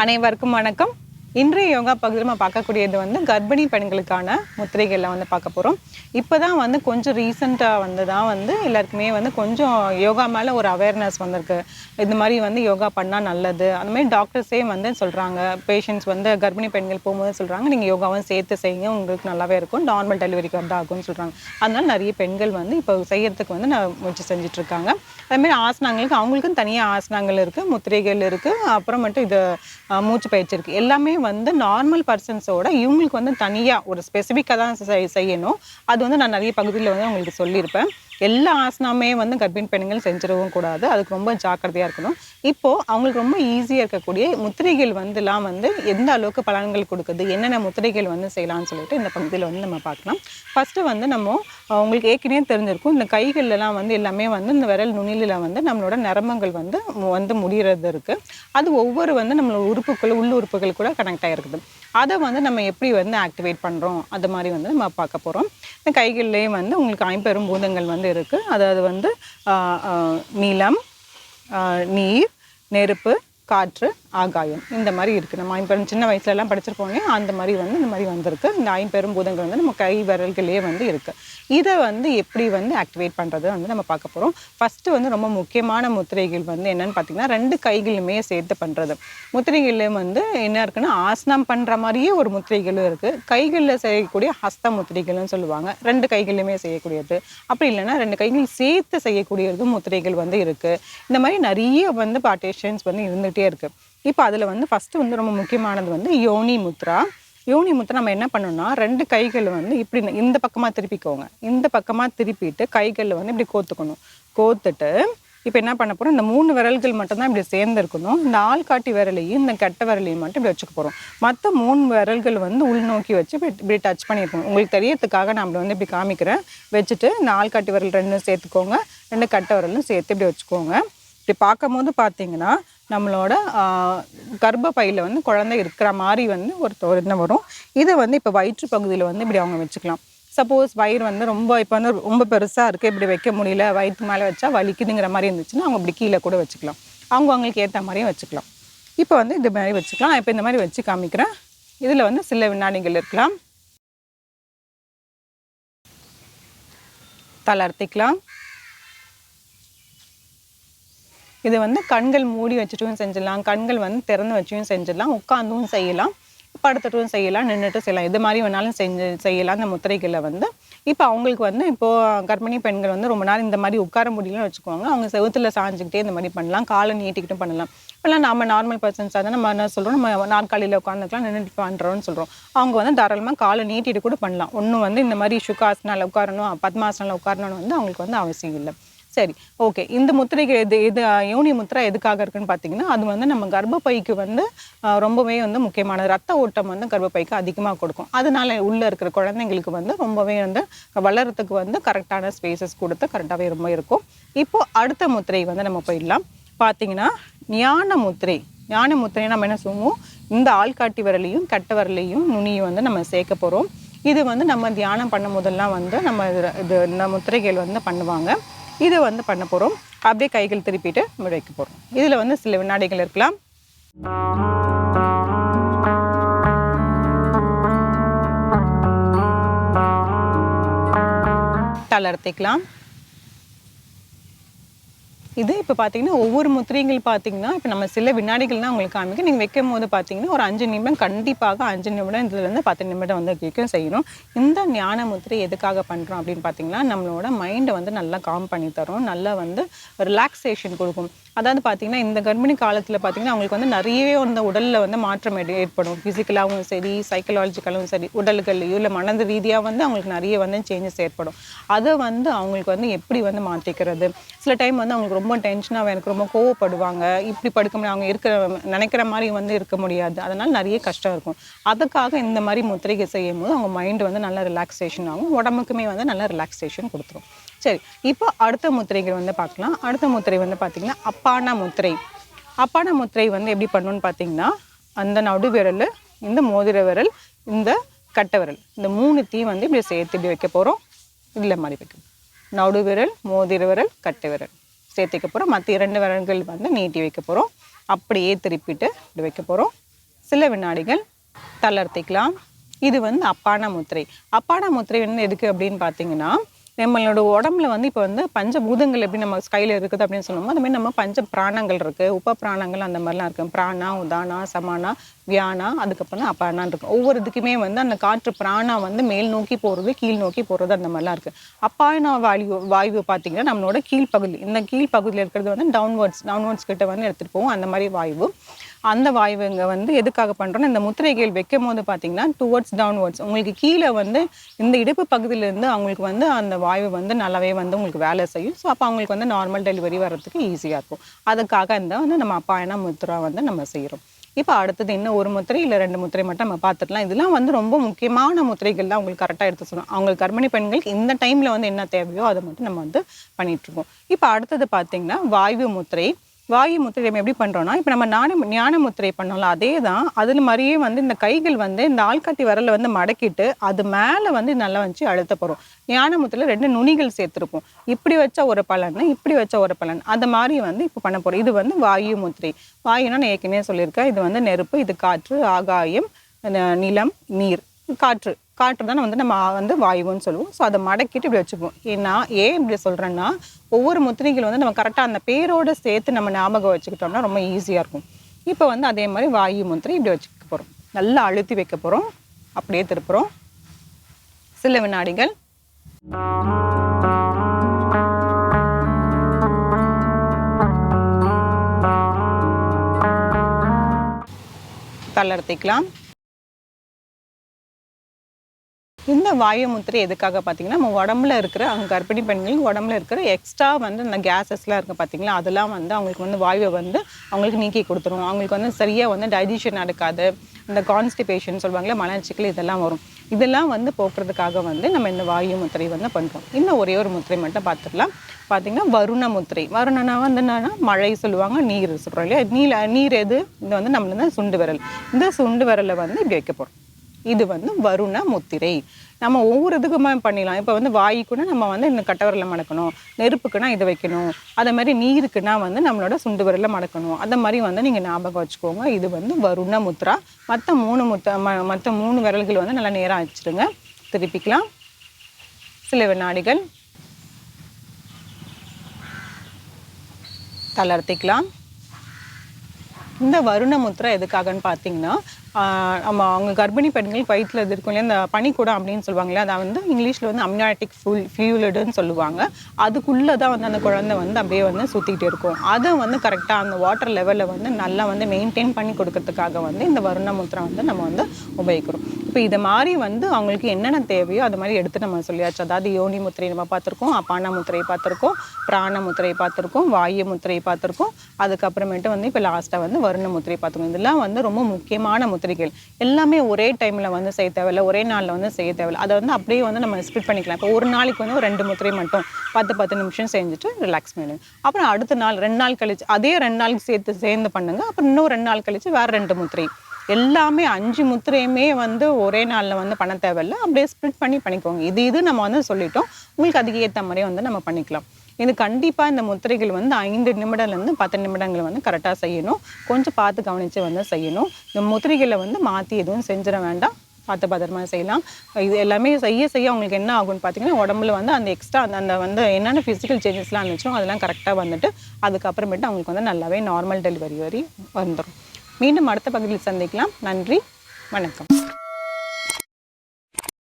அனைவருக்கும் வணக்கம். இன்றைய யோகா பகுதியில் நம்ம பார்க்கக்கூடியது கர்ப்பிணி பெண்களுக்கான முத்திரைகளில் பார்க்க போகிறோம். இப்போ தான் கொஞ்சம் ரீசெண்டாக தான் எல்லாருக்குமே கொஞ்சம் யோகா மேலே ஒரு அவேர்னஸ் வந்திருக்கு. இந்த மாதிரி யோகா பண்ணால் நல்லது. அந்த மாதிரி டாக்டர்ஸே சொல்கிறாங்க. பேஷண்ட்ஸ் கர்ப்பிணி பெண்கள் போகும்போது சொல்கிறாங்க, நீங்கள் யோகாவும் சேர்த்து செய்யுங்க, உங்களுக்கு நல்லாவே இருக்கும், நார்மல் டெலிவரிக்கு ஆகும்னு சொல்கிறாங்க. அதனால நிறைய பெண்கள் இப்போ செய்யறதுக்கு நான் முயற்சி செஞ்சிட்ருக்காங்க. அதுமாதிரி ஆசனங்களுக்கு அவங்களுக்கும் தனியாக ஆசனங்கள் இருக்குது, முத்திரைகள் இருக்குது, அப்புறம் மட்டும் இது மூச்சு பயிற்சி இருக்குது. எல்லாமே நார்மல் பர்சன்ஸோட இவங்களுக்கு தனியாக ஒரு ஸ்பெசிஃபிக்காக தான் செய்யணும். அது நான் நிறைய பகுதியில் உங்களுக்கு சொல்லியிருப்பேன். எல்லா ஆசனமே கர்ப்பிணி பெண்கள் செஞ்சிடவும் கூடாது. அதுக்கு ரொம்ப ஜாக்கிரதையாக இருக்கணும். இப்போது அவங்களுக்கு ரொம்ப ஈஸியாக இருக்கக்கூடிய முத்திரைகள் எந்த அளவுக்கு பலன்கள் கொடுக்குது, என்னென்ன முத்திரைகள் செய்யலாம்னு சொல்லிட்டு இந்த பகுதியில் நம்ம பார்க்கலாம். ஃபஸ்ட்டு நம்ம உங்களுக்கு ஏற்கனவே தெரிஞ்சிருக்கும், இந்த கைகள்லாம் எல்லாமே இந்த விரல் நுனியில் நம்மளோட நரம்புகள் முடிகிறது இருக்குது. அது ஒவ்வொரு நம்மளோட உறுப்புக்குள்ள உள்ள உறுப்புகள் கூட கனெக்ட் ஆகிருக்குது. அதை நம்ம எப்படி ஆக்டிவேட் பண்ணுறோம், அது மாதிரி நம்ம பார்க்க போகிறோம். இந்த கைகள்லேயே உங்களுக்கு ஐம்பெரும் பூதங்கள் இருக்குது. அதாவது நிலம், நீர், நெருப்பு, காற்று, ஆகாயம், இந்த மாதிரி இருக்குது. நம்ம ஐம்பெரும் சின்ன வயசுலலாம் படிச்சிருப்போம், அந்த மாதிரி இந்த மாதிரி வந்திருக்கு. இந்த ஐம்பெரும் பூதங்கள் நம்ம கை விரல்களே இருக்குது. இதை எப்படி ஆக்டிவேட் பண்ணுறது நம்ம பார்க்க போகிறோம். ஃபஸ்ட்டு ரொம்ப முக்கியமான முத்திரைகள் என்னென்னு பார்த்தீங்கன்னா, ரெண்டு கைகளுமே சேர்த்து பண்ணுறது. முத்திரைகள்லேயும் என்ன இருக்குன்னா, ஆசனம் பண்ணுற மாதிரியே ஒரு முத்திரைகளும் இருக்குது. கைகளில் செய்யக்கூடிய ஹஸ்த முத்திரைகள்னு சொல்லுவாங்க, ரெண்டு கைகள்லையுமே செய்யக்கூடியது. அப்படி இல்லைன்னா ரெண்டு கைகள் சேர்த்து செய்யக்கூடியது முத்திரைகள் இருக்குது. இந்த மாதிரி நிறைய பார்ட்டிஷன்ஸ் இருந்துகிட்டே இருக்குது. இப்போ அதில் ஃபஸ்ட்டு ரொம்ப முக்கியமானது யோனி முத்ரா. யோனி முத்திரை நம்ம என்ன பண்ணணும்னா, ரெண்டு கைகள் இப்படி இந்த பக்கமாக திருப்பிக்கோங்க. இந்த பக்கமாக திருப்பிட்டு கைகளில் இப்படி கோத்துக்கணும். கோத்துட்டு இப்போ என்ன பண்ண போகிறோம், இந்த 3 விரல்கள் மட்டும்தான் இப்படி சேர்ந்துருக்கணும். இந்த ஆள்காட்டி விரலையும் இந்த கட்டை விரலையும் மட்டும் இப்படி வச்சுக்க போகிறோம். மற்ற 3 விரல்கள் உள்நோக்கி வச்சு இப்படி டச் பண்ணியிருக்கணும். உங்களுக்கு தெரியறதுக்காக நான் அப்படி இப்படி காமிக்கிறேன். வச்சுட்டு இந்த ஆள்காட்டி விரல் 2 சேர்த்துக்கோங்க, 2 கட்டை விரலும் சேர்த்து இப்படி வச்சுக்கோங்க. இப்படி பார்க்கும் போது பார்த்தீங்கன்னா, நம்மளோட கர்ப்பப்பையில் குழந்தை இருக்கிற மாதிரி ஒரு என்ன வரும். இதை இப்போ வயிற்று பகுதியில் இப்படி அவங்க வச்சுக்கலாம். சப்போஸ் வயிறு ரொம்ப இப்போ ரொம்ப பெருசாக இருக்குது, இப்படி வைக்க முடியல, வயிற்று மேலே வச்சா வலிக்குதுங்கிற மாதிரி இருந்துச்சுன்னா அவங்க இப்படி கீழே கூட வச்சுக்கலாம். அவங்களுக்கு ஏற்ற மாதிரியும் வச்சுக்கலாம். இப்போ இது மாதிரி வச்சுக்கலாம். இப்போ இந்த மாதிரி வச்சு காமிக்கிறேன். இதில் சில வினாடிகள் இருக்கலாம். தளர்த்திக்கலாம். இது கண்கள் மூடி வச்சுட்டும் செஞ்சிடலாம், கண்கள் திறந்து வச்சும் செஞ்சிடலாம், உட்காந்தும் செய்யலாம், படுத்துட்டும் செய்யலாம், நின்றுட்டு செய்யலாம். இது மாதிரி வேணாலும் செய்யலாம். இந்த முத்திரைகளில் இப்போ அவங்களுக்கு இப்போது கர்ப்பிணி பெண்கள் ரொம்ப நாள் இந்த மாதிரி உட்கார முடியலன்னு வச்சுக்குவாங்க. அவங்க செவுத்தில் சாஞ்சிக்கிட்டே இந்த மாதிரி பண்ணலாம், காலை நீட்டிக்கிட்டும் பண்ணலாம். இப்போலாம் நம்ம நார்மல் பர்சன்ஸாக தான் நம்ம என்ன சொல்கிறோம், நம்ம நாற்காலியில் உட்காந்துக்கலாம், நின்றுட்டு பண்ணுறோன்னு சொல்கிறோம். அவங்க தாராளமாக காலை நீட்டிட்டு கூட பண்ணலாம். ஒன்றும் இந்த மாதிரி சுகாசனால உட்காரணும், பத்மாசனால உட்காரணும்னு அவங்களுக்கு அவசியம் இல்லை. சரி, ஓகே. இந்த முத்திரைகள் இது யோனி முத்திரை எதுக்காக இருக்குன்னு பார்த்தீங்கன்னா, அது நம்ம கர்ப்பப்பைக்கு ரொம்பவே முக்கியமான ரத்த ஓட்டம் கர்ப்பப்பைக்கு அதிகமாக கொடுக்கும். அதனால உள்ளே இருக்கிற குழந்தைங்களுக்கு ரொம்பவே வளர்கிறதுக்கு கரெக்டான ஸ்பேசஸ் கொடுத்து கரெக்டாகவே ரொம்ப இருக்கும். இப்போது அடுத்த முத்திரை நம்ம போயிடலாம். பார்த்தீங்கன்னா, ஞான முத்திரை. ஞான முத்திரை நம்ம என்ன சொல்லுவோம், இந்த ஆள்காட்டி விரலையும் கட்டை விரலையும் நுனியும் நம்ம சேர்க்க போகிறோம். இது நம்ம தியானம் பண்ணும் போதெல்லாம் நம்ம இது இந்த முத்திரைகள் பண்ணுவாங்க. இது பண்ண போகிறோம். அப்படியே கைகள் திருப்பிட்டு வைக்க போகிறோம். இதில் சில வினாடிகள் இருக்கலாம். தளர்த்திக்கலாம். இது இப்போ பார்த்தீங்கன்னா, ஒவ்வொரு முத்திரைகள் பார்த்தீங்கன்னா, இப்போ நம்ம சில வினாடிகள் தான் உங்களுக்கு காமிக்க. நீங்கள் வைக்கும் போது பார்த்தீங்கன்னா, ஒரு 5 நிமிடம், கண்டிப்பாக 5 நிமிடம், இதுலேருந்து 10 நிமிடம் வரைக்கும் செய்யணும். இந்த ஞான முத்திரை எதுக்காக பண்ணுறோம் அப்படின்னு பார்த்தீங்கன்னா, நம்மளோட மைண்டை நல்லா காம் பண்ணி தரும், நல்லா ரிலாக்ஸேஷன் கொடுக்கும். அதாவது பார்த்தீங்கன்னா, இந்த கர்ப்பிணி காலத்தில் பார்த்தீங்கன்னா, அவங்களுக்கு நிறையவே உடலில் மாற்றம் ஏற்படும். ஃபிசிக்கலாகவும் சரி, சைக்கலாஜிக்கலாகவும் சரி, உடல்கள்லையும் இல்லை மனது ரீதியாக அவங்களுக்கு நிறைய சேஞ்சஸ் ஏற்படும். அதை அவங்களுக்கு எப்படி மாற்றிக்கிறது. சில டைம் அவங்களுக்கு ரொம்ப டென்ஷனாக, எனக்கு ரொம்ப கோவப்படுவாங்க, இப்படி படுக்க முடியாது, அவங்க நினைக்கிற மாதிரி இருக்க முடியாது. அதனால் நிறைய கஷ்டம் இருக்கும். அதுக்காக இந்த மாதிரி முத்திரைகை செய்யும் போது அவங்க மைண்டு நல்லா ரிலாக்ஸேஷன் ஆகும், உடம்புக்குமே நல்லா ரிலாக்ஸேஷன் கொடுத்துரும். சரி, இப்போ அடுத்த முத்திரைகள் பார்க்கலாம். அடுத்த முத்திரை பார்த்தீங்கன்னா, அப்பான முத்திரை. அப்பான முத்திரை எப்படி பண்ணணும்னு பார்த்தீங்கன்னா, அந்த நடு விரல், இந்த மோதிர விரல், இந்த கட்டை விரல், இந்த 3த்தையும் இப்படி சேர்த்து இப்படி வைக்க போகிறோம். இதில் மாதிரி வைக்கணும். நடு விரல், மோதிர விரல், கட்டை விரல் சேர்த்துக்க போகிறோம். மற்ற 2 விரல்கள் நீட்டி வைக்க போகிறோம். அப்படியே திருப்பிட்டு இப்படி வைக்க போகிறோம். சில வினாடிகள் தளர்த்திக்கலாம். இது வந்து அப்பான முத்திரை. அப்பான முத்திரை வந்து எதுக்கு அப்படின்னு பார்த்தீங்கன்னா, நம்மளோட உடம்புல வந்து இப்போ வந்து பஞ்சபூதங்கள் எப்படி நம்ம கையில் இருக்குது அப்படின்னு சொல்லுவோம், அது மாதிரி நம்ம பஞ்ச பிராணங்கள் இருக்குது, உப பிராணங்கள் அந்த மாதிரிலாம் இருக்குது. பிராணா, உதானா, சமானா, வியானா, அதுக்கப்புறம் தான் அப்பானான் இருக்கும். ஒவ்வொரு இதுக்குமே வந்து அந்த காற்று பிராணா வந்து மேல் நோக்கி போகிறது, கீழ் நோக்கி போகிறது, அந்த மாதிரிலாம் இருக்குது. அப்பான வாயு பார்த்தீங்கன்னா நம்மளோட கீழ்ப்பகுதி, இந்த கீழ்ப்பகுதியில் இருக்கிறது வந்து டவுன்வர்ட்ஸ் கிட்ட வந்து எடுத்துகிட்டு போவோம். அந்த மாதிரி வாயு. அந்த வாயுங்க வந்து எதுக்காக பண்ணுறோன்னா, இந்த முத்திரைகள் வைக்கும் போது பார்த்தீங்கன்னா டுவர்ட்ஸ் டவுன்வர்ட்ஸ் உங்களுக்கு கீழே வந்து இந்த இடுப்பு பகுதியிலேருந்து அவங்களுக்கு வந்து அந்த வாயு வந்து நல்லாவே வந்து உங்களுக்கு வேலை செய்யும். ஸோ அப்போ அவங்களுக்கு வந்து நார்மல் டெலிவரி வர்றதுக்கு ஈஸியாக இருக்கும். அதுக்காக இந்த வந்து நம்ம அப்பாயன முத்திரா வந்து நம்ம செய்கிறோம். இப்போ அடுத்தது இன்னும் ஒரு முத்திரை இல்லை 2 முத்திரை மட்டும் நம்ம பார்த்துக்கலாம். இதெல்லாம் வந்து ரொம்ப முக்கியமான முத்திரைகள் தான் உங்களுக்கு கரெக்டாக எடுத்து சொல்லணும். அவங்களுக்கு கர்ப்பிணி பெண்களுக்கு இந்த டைமில் வந்து என்ன தேவையோ அதை மட்டும் நம்ம வந்து பண்ணிகிட்ருக்கோம். இப்போ அடுத்தது பார்த்தீங்கன்னா வாயு முத்திரை. வாயு முத்திரை நம்ம எப்படி பண்ணுறோன்னா, இப்போ நம்ம ஞான முத்திரை பண்ணோம்ல, அதே தான். அதில் மாதிரியே வந்து இந்த கைகள் வந்து இந்த ஆள்காட்டி விரலை வந்து மடக்கிட்டு அது மேலே வந்து நல்லா வச்சு அழுத்த போகிறோம். ஞான முத்திரையில் 2 நுனிகள் சேர்த்துருப்போம். இப்படி வச்ச ஒரு பலன், இப்படி வச்ச ஒரு பலன், அந்த மாதிரி வந்து இப்போ பண்ண போகிறோம். இது வந்து வாயு முத்திரை. வாயுன்னா நான் ஏற்கனவே சொல்லியிருக்கேன், இது வந்து நெருப்பு, இது காற்று, ஆகாயம், நிலம், நீர். காற்று தான் வந்து நம்ம வந்து வாயுன்னு சொல்லுவோம். ஸோ அதை மடக்கிட்டு இப்படி வச்சுப்போம். ஏன் இப்படி சொல்கிறேன்னா, ஒவ்வொரு முத்திரைகள் வந்து நம்ம கரெக்டாக அந்த பேரோடு சேர்த்து நம்ம ஞாபகம் வச்சுக்கிட்டோம்னா ரொம்ப ஈஸியாக இருக்கும். இப்போ வந்து அதே மாதிரி வாயு முத்திரை இப்படி வச்சுக்க போகிறோம். நல்லா அழுத்தி வைக்க போகிறோம். அப்படியே திருப்புறோம். சில வினாடிகள். தளர்த்திக்கலாம். இந்த வாயு முத்திரை எதுக்காக பார்த்தீங்கன்னா, நம்ம உடம்புல இருக்கிற கர்ப்பிணி பெண்களுக்கு உடம்புல இருக்கிற எக்ஸ்ட்ரா வந்து இந்த கேஸஸ்லாம் இருக்குது பார்த்தீங்களா, அதெல்லாம் வந்து அவங்களுக்கு வந்து வாயுவை வந்து அவங்களுக்கு நீக்கி கொடுத்துரும். அவங்களுக்கு வந்து சரியாக வந்து டைஜஷன் நடக்காது. இந்த கான்ஸ்டிபேஷன் சொல்லுவாங்களே, மலச்சிக்கல், இதெல்லாம் வரும். இதெல்லாம் வந்து போக்குறதுக்காக வந்து நம்ம இந்த வாயு முத்திரை வந்து பண்ணுறோம். இன்னும் ஒரே ஒரு முத்திரை மட்டும் பார்த்துக்கலாம். பார்த்தீங்கன்னா வருண முத்திரை. வருணனா வந்து என்னன்னா மழை சொல்லுவாங்க, நீர் சொல்கிறோம் இல்லையா. நீர் எது? இது வந்து நம்மள சுண்டு விரல். இந்த சுண்டு விரலை வந்து இப்படி வைக்க போகிறோம். இது வந்து வருண முத்திரை. நம்ம ஒவ்வொரு இதுக்குமே பண்ணிடலாம். இப்போ வந்து வாயுக்குன்னா நம்ம வந்து இந்த கட்டவரலை மடக்கணும், நெருப்புக்குன்னா இதை வைக்கணும், அதே மாதிரி நீருக்குன்னா வந்து நம்மளோட சுண்டு விரலை மடக்கணும். அந்த மாதிரி வந்து நீங்கள் ஞாபகம் வச்சுக்கோங்க. இது வந்து வருண முத்ரா. மற்ற 3 விரல்கள் வந்து நல்லா நேராக வச்சுருங்க. திருப்பிக்கலாம். சில வினாடிகள் தளர்த்திக்கலாம். இந்த வருண முத்திரை எதுக்காகன்னு பார்த்தீங்கன்னா, நம்ம அவங்க கர்ப்பிணி பெண்களுக்கு வயிற்றில் இது இருக்கும் இல்லையா, இந்த பனிக்கூடம் அப்படின்னு சொல்லுவாங்களே, அதை வந்து இங்கிலீஷில் வந்து அம்னியாட்டிக் ஃபியூலிடுன்னு சொல்லுவாங்க. அதுக்குள்ளே தான் வந்து அந்த குழந்தை வந்து அப்படியே வந்து சுற்றிக்கிட்டு இருக்கும். அதை வந்து கரெக்டாக அந்த வாட்டர் லெவலில் வந்து நல்லா வந்து மெயின்டைன் பண்ணி கொடுக்கறதுக்காக வந்து இந்த வருண முத்திரை வந்து நம்ம வந்து உபயோகிக்கிறோம். இப்போ இது மாதிரி வந்து அவங்களுக்கு என்னென்ன தேவையோ அது மாதிரி எடுத்து நம்ம சொல்லியாச்சு. அதாவது யோனி முத்திரை நம்ம பார்த்துருக்கோம், அப்பான முத்திரை பார்த்துருக்கோம், பிராண முத்திரை பார்த்துருக்கோம், வாயு முத்திரை பார்த்துருக்கோம். அதுக்கப்புறமேட்டு வந்து இப்போ லாஸ்ட்டாக வந்து வருண முத்திரை பார்த்துருக்கோம். இதெல்லாம் வந்து ரொம்ப முக்கியமான முத்திரைகள். எல்லாமே ஒரே டைமில் வந்து செய்ய தேவையில்லை, ஒரே நாளில் வந்து செய்ய தேவையில்லை. அதை வந்து அப்படியே வந்து நம்ம ஸ்ப்ளிட் பண்ணிக்கலாம். இப்போ ஒரு நாளைக்கு வந்து ஒரு 2 முத்திரை மட்டும் 10 நிமிஷம் செஞ்சுட்டு ரிலாக்ஸ் பண்ணிடுங்க. அப்புறம் அடுத்த நாள் 2 நாள் கழிச்சு அதே 2 நாளுக்கு சேர்ந்து பண்ணுங்க. அப்புறம் இன்னும் 2 நாள் கழிச்சு வேறு 2 முத்திரை. எல்லாமே 5 முத்திரையுமே வந்து ஒரே நாளில் வந்து பண்ண தேவையில்லை, அப்படியே ஸ்ப்ளிட் பண்ணி பண்ணிக்கோங்க. இது நம்ம வந்து சொல்லிட்டோம். உங்களுக்கு அதுக்கு ஏற்ற மாதிரியே வந்து நம்ம பண்ணிக்கலாம். இது கண்டிப்பாக இந்த முத்திரைகள் வந்து 5 நிமிடம்லேருந்து 10 நிமிடங்கள் வந்து கரெக்டாக செய்யணும். கொஞ்சம் பார்த்து கவனித்து வந்து செய்யணும். இந்த முத்திரைகளை வந்து மாற்றி எதுவும் செஞ்சிட வேண்டாம். பார்த்து பத்திரமா செய்யலாம். இது எல்லாமே செய்ய அவங்களுக்கு என்ன ஆகும்னு பார்த்தீங்கன்னா, உடம்புல வந்து அந்த எக்ஸ்ட்ரா அந்த வந்து என்னென்ன ஃபிசிக்கல் சேஞ்சஸ்லாம் இருந்துச்சோ அதெல்லாம் கரெக்டாக வந்துட்டு அதுக்கப்புறமேட்டு அவங்களுக்கு வந்து நல்லாவே நார்மல் டெலிவரி வந்துடும். மீண்டும் அடுத்த பகுதியில் சந்திக்கலாம். நன்றி, வணக்கம்.